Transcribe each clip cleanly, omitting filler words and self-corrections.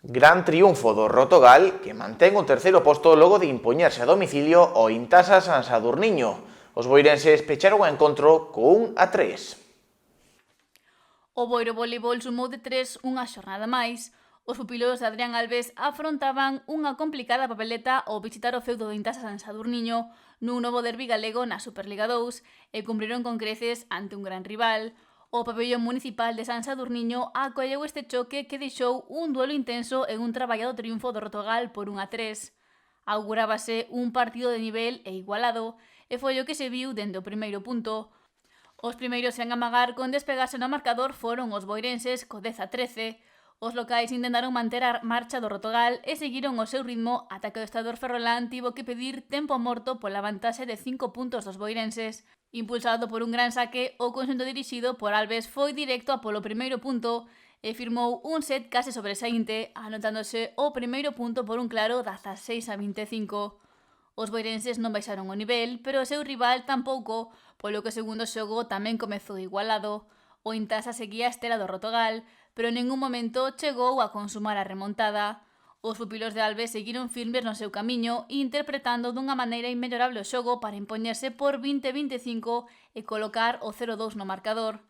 Gran triunfo do Rotogal, que mantén o terceiro posto logo de impoñerse a domicilio ao Intasa San Sadurniño. Os boirenses pecharon o encontro co 1-3. O Boiro Voleibol sumou de 3 unha xornada máis. Os pupilos de Adrián Alves afrontaban unha complicada papeleta ao visitar o feudo do Intasa San Sadurniño nun novo derbi galego na Superliga 2 e cumpriron con creces ante un gran rival. O pabellón municipal de San Sadurniño acolleu este choque que deixou un duelo intenso e un traballado triunfo do Rotogal por 1-3. Augurábase un partido de nivel e igualado e foi o que se viu dende o primeiro punto. Os primeiros en amagar con despegarse no marcador foron os boirenses co 10-13. Os locais intentaron manter a marcha do Rotogal e seguiron o seu ritmo ata que o estador Ferrolán tivo que pedir tempo morto pola vantaxe de 5 puntos dos boirenses. Impulsado por un gran saque, o conxunto dirixido por Alves foi directo a polo primeiro punto e firmou un set case sobresaínte, anotándose o primeiro punto por un claro 16-25. Os boirenses non baixaron o nivel, pero o seu rival tampouco, polo que o segundo xogo tamén comezou igualado. O Intasa seguía a estela do Rotogal, pero en ningún momento chegou a consumar a remontada. Os pupilos de Alves seguiron firmes no seu camiño, interpretando dunha maneira inmellorable o xogo para impoñerse por 20-25 e colocar o 0-2 no marcador.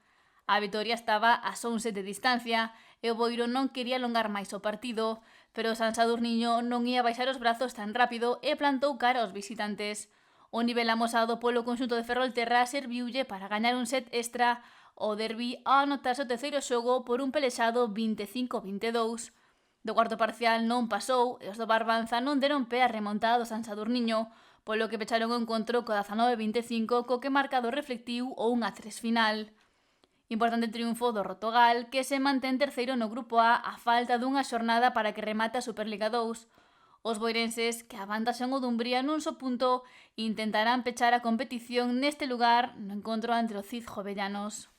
A vitoria estaba a só un set de distancia e o Boiro non quería alongar máis o partido, pero o San Sadurniño non ia baixar os brazos tan rápido e plantou cara aos visitantes. O nivel amosado polo conxunto de Ferrolterra serviulle para gañar un set extra ao derbi ao anotarse o terceiro xogo por un pelexado 25-22. Do cuarto parcial non pasou e os do Barbanza non deron pé a remontada do San Sadurniño, polo que pecharon o encontro co 19-25 co que marcador reflectiu o 1-3 final. Importante triunfo do Rotogal, que se mantén terceiro no grupo A falta dunha xornada para que remate a Superliga 2. Os boirenses, que avantaxan o Dumbría nun só punto, intentarán pechar a competición neste lugar no encontro entre o Cid Jovellanos.